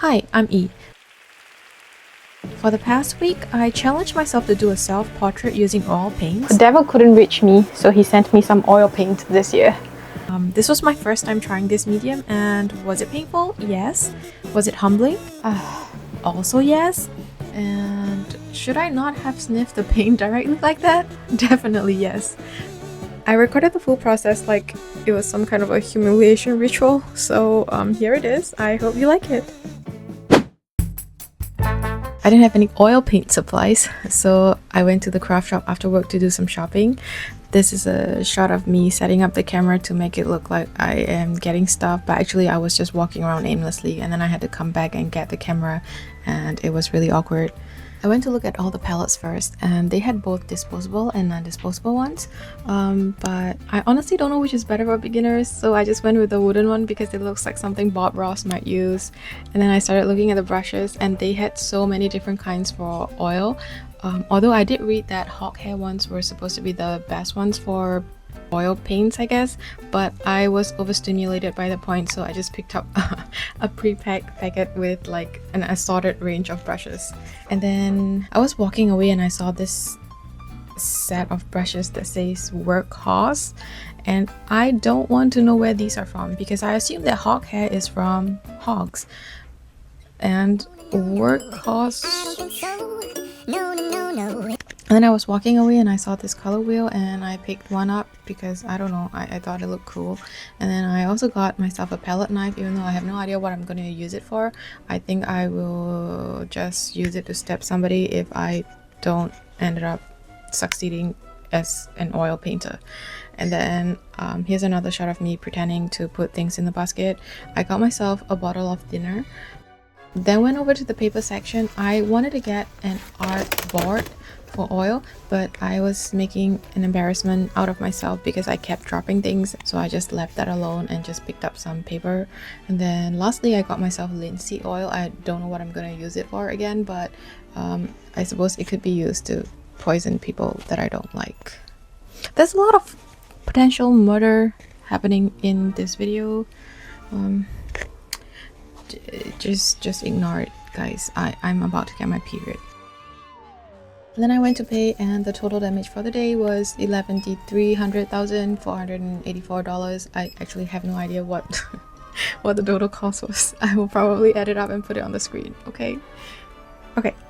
Hi, I'm E. For the past week, I challenged myself to do a self-portrait using oil paints. The devil couldn't reach me, so he sent me some oil paint this year. This was my first time trying this medium, and was it painful? Yes. Was it humbling? Also yes. And should I not have sniffed the paint directly like that? Definitely yes. I recorded the full process like it was some kind of a humiliation ritual, so here it is. I hope you like it. I didn't have any oil paint supplies, so I went to the craft shop after work to do some shopping. This is a shot of me setting up the camera to make it look like I am getting stuff, but actually I was just walking around aimlessly, and then I had to come back and get the camera, and it was really awkward. I went to look at all the palettes first, and they had both disposable and non-disposable ones, but I honestly don't know which is better for beginners, so I just went with the wooden one because it looks like something Bob Ross might use. And then I started looking at the brushes, and they had so many different kinds for oil. Although I did read that hawk hair ones were supposed to be the best ones for oil paints, I guess, but I was overstimulated by the point, so I just picked up a pre-packed packet with like an assorted range of brushes. And then I was walking away and I saw this set of brushes that says Workhorse, and I don't want to know where these are from because I assume that hawk hair is from hogs, and Workhorse. And then I was walking away and I saw this color wheel and I picked one up because I don't know, I thought it looked cool. And then I also got myself a palette knife, even though I have no idea what I'm going to use it for. I think I will just use it to stab somebody if I don't end up succeeding as an oil painter. And then here's another shot of me pretending to put things in the basket. I got myself a bottle of dinner. Then went over to the paper section. I wanted to get an art board for oil, but I was making an embarrassment out of myself because I kept dropping things, so I just left that alone and just picked up some paper. And then lastly, I got myself linseed oil. I don't know what I'm gonna use it for again, but I suppose it could be used to poison people that I don't like. There's a lot of potential murder happening in this video. Just ignore it, guys. I'm about to get my period. And then I went to pay, and the total damage for the day was $384,484. I actually have no idea what what the total cost was. I will probably add it up and put it on the screen. Okay.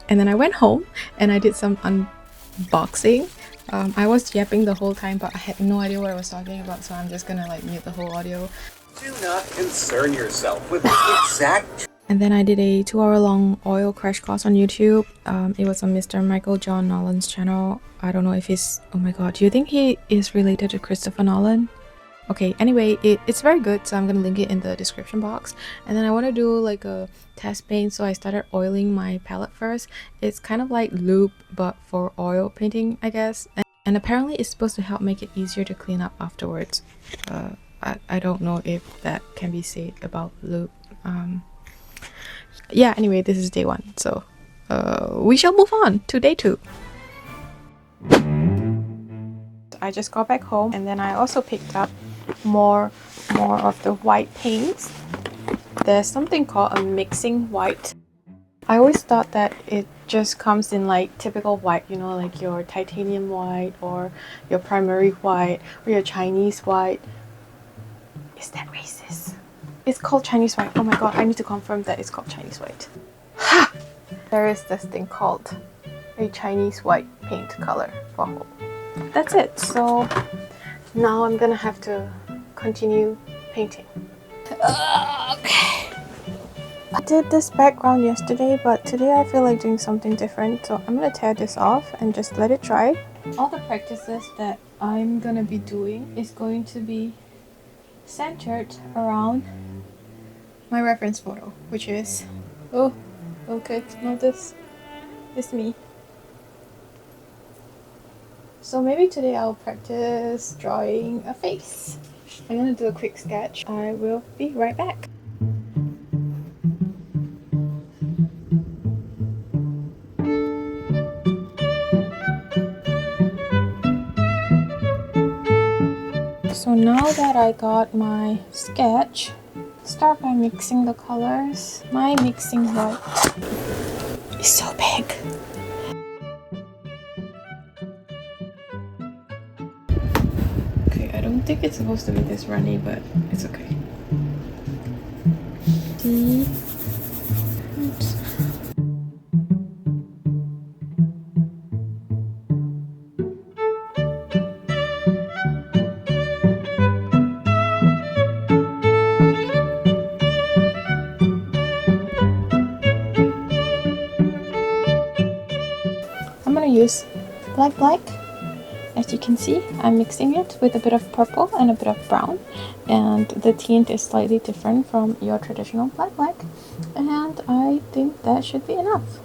And then I went home and I did some unboxing. I was yapping the whole time, but I had no idea what I was talking about, so I'm just gonna like mute the whole audio. Do not concern yourself with the exact. And then I did a 2-hour-long oil crash course on YouTube. It was on Mr. Michael John Nolan's channel. I don't know if he's... Oh my god, do you think he is related to Christopher Nolan? Okay, anyway, it's very good, so I'm gonna link it in the description box. And then I want to do like a test paint, so I started oiling my palette first. It's kind of like lube, but for oil painting, I guess. And apparently it's supposed to help make it easier to clean up afterwards. I don't know if that can be said about lube. Yeah, anyway, this is day 1, so we shall move on to day 2. I just got back home, and then I also picked up more of the white paints. There's something called a mixing white. I always thought that it just comes in like typical white, you know, like your titanium white or your primary white or your Chinese white. Is that racist? It's called Chinese white. Oh my god, I need to confirm that it's called Chinese white. Ha! There is this thing called a Chinese white paint color for home. That's it. So now I'm gonna have to continue painting. Okay. I did this background yesterday, but today I feel like doing something different, so I'm gonna tear this off and just let it dry. All the practices that I'm gonna be doing is going to be centered around my reference photo, which is... Oh, okay, no, this is me. So maybe today I'll practice drawing a face. I'm gonna do a quick sketch. I will be right back. So now that I got my sketch start by mixing the colors. My mixing rod is so big. Okay, I don't think it's supposed to be this runny, but it's okay. Oops. I'm gonna use black. As you can see, I'm mixing it with a bit of purple and a bit of brown, and the tint is slightly different from your traditional black, and I think that should be enough.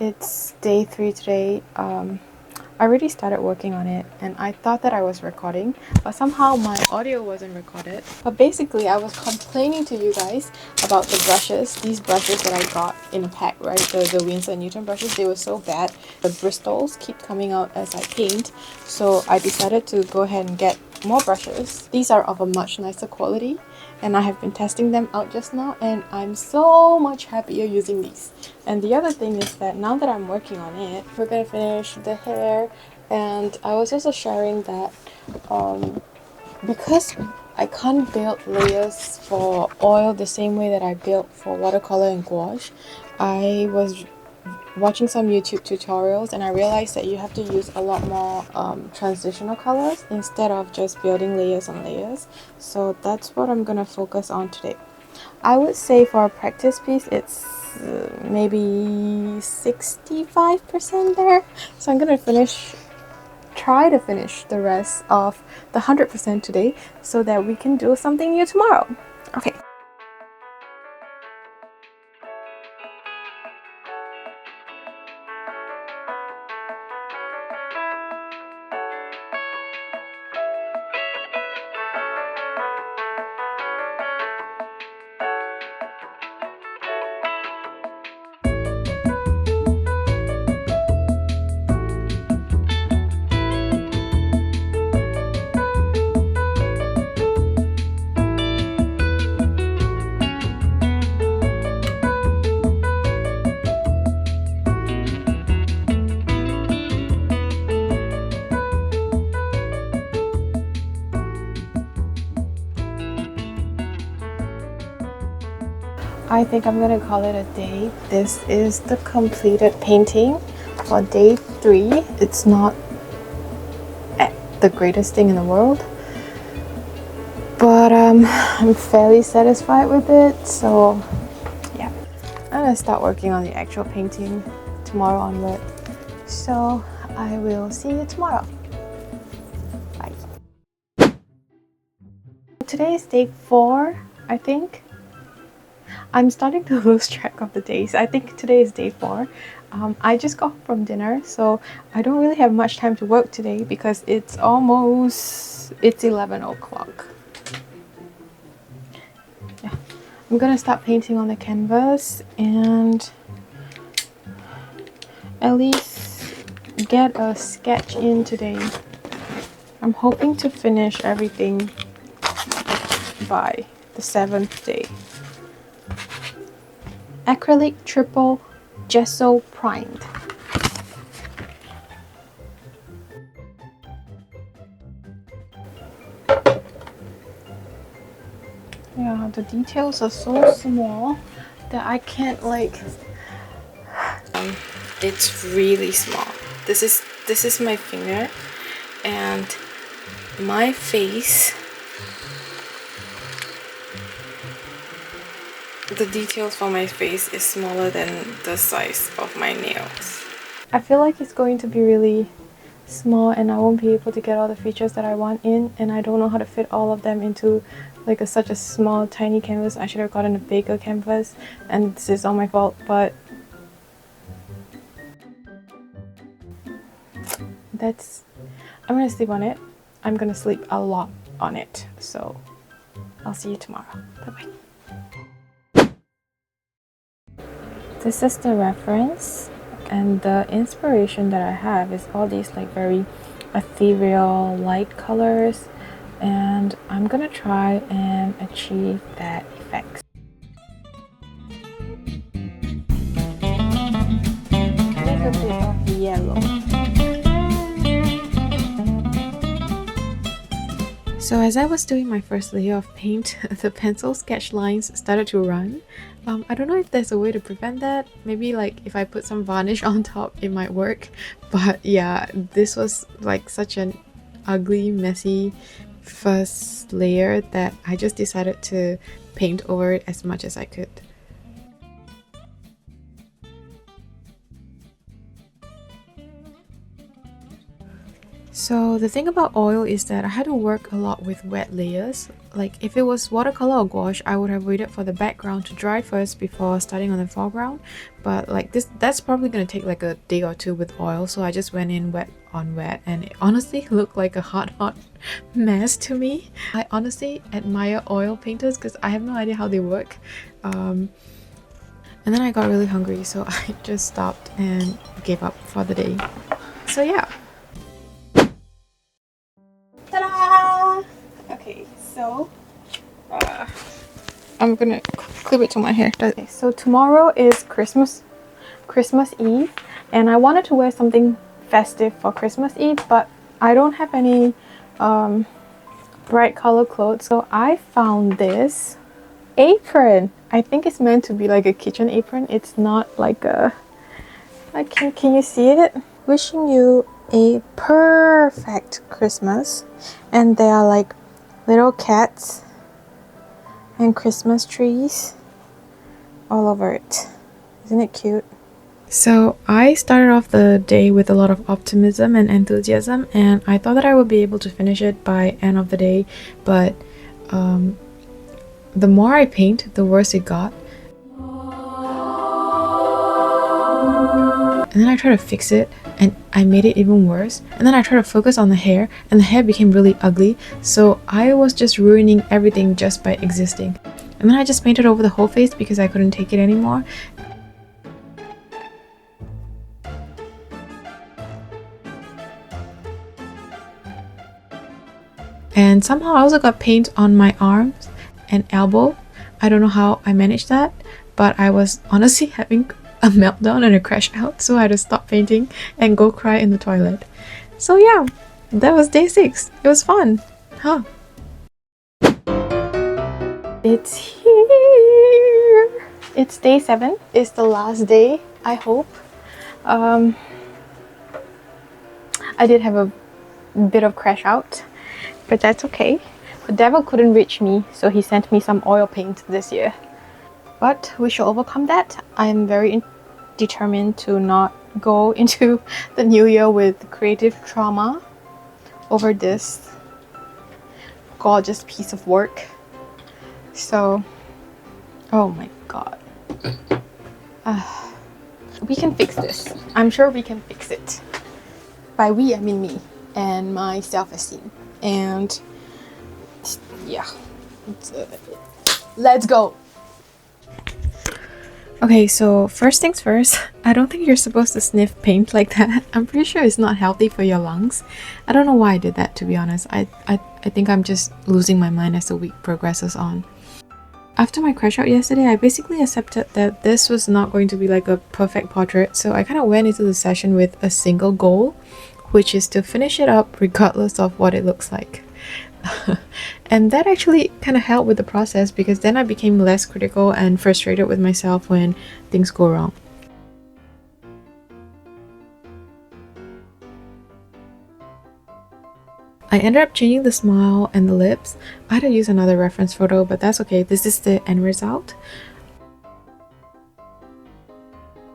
It's day 3 today. I already started working on it, and I thought that I was recording, but somehow my audio wasn't recorded. But basically, I was complaining to you guys about the brushes, these brushes that I got in a pack, right? The Winsor Newton brushes, they were so bad. The bristles keep coming out as I paint, so I decided to go ahead and get more brushes. These are of a much nicer quality, and I have been testing them out just now, and I'm so much happier using these. And the other thing is that now that I'm working on it, we're gonna finish the hair. And I was also sharing that because I can't build layers for oil the same way that I built for watercolor and gouache, I was watching some YouTube tutorials, and I realized that you have to use a lot more transitional colors instead of just building layers on layers. So that's what I'm gonna focus on today. I would say for a practice piece, it's maybe 65% there. So I'm gonna try to finish the rest of the 100% today so that we can do something new tomorrow. Okay. I think I'm gonna call it a day. This is the completed painting for day 3. It's not the greatest thing in the world, but I'm fairly satisfied with it. So yeah, I'm gonna start working on the actual painting tomorrow onward. So I will see you tomorrow. Bye. Today is day 4, I think. I'm starting to lose track of the days. I think today is day 4. I just got home from dinner, so I don't really have much time to work today because it's 11 o'clock. Yeah, I'm gonna start painting on the canvas and at least get a sketch in today. I'm hoping to finish everything by the 7th day. Acrylic triple gesso primed. Yeah, the details are so small that I can't like. It's really small. This is my finger, and my face. The details for my face is smaller than the size of my nails. I feel like it's going to be really small and I won't be able to get all the features that I want in, and I don't know how to fit all of them into like such a small tiny canvas. I should have gotten a bigger canvas, and this is all my fault, but I'm gonna sleep on it. I'm gonna sleep a lot on it. So I'll see you tomorrow. Bye-bye. This is the reference, and the inspiration that I have is all these like very ethereal light colors, and I'm gonna try and achieve that effect. A little bit of yellow. So as I was doing my first layer of paint, the pencil sketch lines started to run. I don't know if there's a way to prevent that. Maybe like if I put some varnish on top, it might work. But yeah, this was like such an ugly, messy first layer that I just decided to paint over it as much as I could. So the thing about oil is that I had to work a lot with wet layers. Like if it was watercolor or gouache, I would have waited for the background to dry first before starting on the foreground. But like that's probably gonna take like a day or two with oil, so I just went in wet on wet, and it honestly looked like a hot mess to me. I honestly admire oil painters because I have no idea how they work. And then I got really hungry, so I just stopped and gave up for the day. So yeah. Ta-da! Okay, so I'm gonna clip it to my hair. Okay, so tomorrow is Christmas Eve, and I wanted to wear something festive for Christmas Eve, but I don't have any bright color clothes, so I found this apron. I think it's meant to be like a kitchen apron. It's not like a can you see it? Wishing you a perfect Christmas, and there are like little cats and Christmas trees all over it. Isn't it cute? So I started off the day with a lot of optimism and enthusiasm, and I thought that I would be able to finish it by end of the day, but the more I paint, the worse it got. And then I tried to fix it, and I made it even worse. And then I tried to focus on the hair, and the hair became really ugly. So I was just ruining everything just by existing. And then I just painted over the whole face because I couldn't take it anymore. And somehow I also got paint on my arms and elbow. I don't know how I managed that, but I was honestly having a meltdown and a crash out, so I had to stop painting and go cry in the toilet. So yeah, that was day 6. It was fun, huh? It's here. It's day 7. It's the last day, I hope. I did have a bit of crash out, but that's okay. The devil couldn't reach me, so he sent me some oil paint this year. But we shall overcome that. I am very determined to not go into the new year with creative trauma over this gorgeous piece of work. So, oh my god. We can fix this. I'm sure we can fix it. By we, I mean me and my self-esteem. And yeah, let's go. Okay, so first things first, I don't think you're supposed to sniff paint like that. I'm pretty sure it's not healthy for your lungs. I don't know why I did that, to be honest. I think I'm just losing my mind as the week progresses on. After my crash out yesterday, I basically accepted that this was not going to be like a perfect portrait, so I kind of went into the session with a single goal, which is to finish it up regardless of what it looks like. And that actually kind of helped with the process, because then I became less critical and frustrated with myself when things go wrong. I ended up changing the smile and the lips. I had to use another reference photo, but that's okay. This is the end result.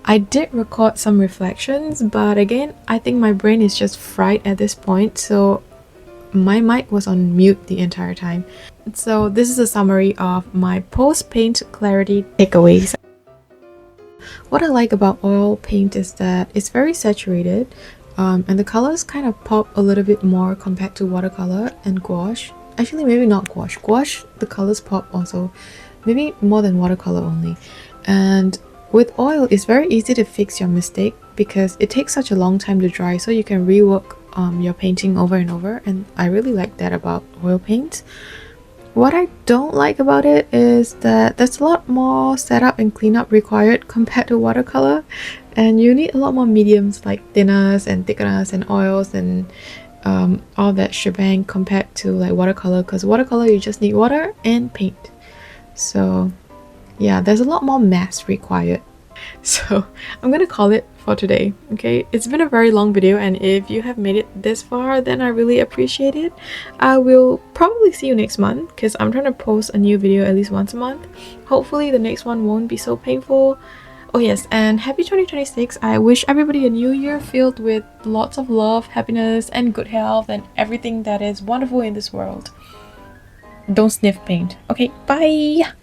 I did record some reflections, but again, I think my brain is just fried at this point, so my mic was on mute the entire time. So this is a summary of my post-paint clarity takeaways. What I like about oil paint is that it's very saturated. and the colors kind of pop a little bit more compared to watercolor and gouache. Actually, maybe not gouache. Gouache, the colors pop also, maybe more than watercolor only. And with oil, it's very easy to fix your mistake because it takes such a long time to dry, so you can rework your painting over and over, and I really like that about oil paints. What I don't like about it is that there's a lot more setup and cleanup required compared to watercolor, and you need a lot more mediums like thinners and thickeners and oils and all that shebang compared to like watercolor, because watercolor you just need water and paint. So yeah, there's a lot more mass required. So I'm gonna call it for today. Okay, it's been a very long video, and if you have made it this far, then I really appreciate it. I will probably see you next month because I'm trying to post a new video at least once a month. Hopefully the next one won't be so painful. Oh yes, and happy 2026. I wish everybody a new year filled with lots of love, happiness, and good health, and everything that is wonderful in this world. Don't sniff paint. Okay, bye.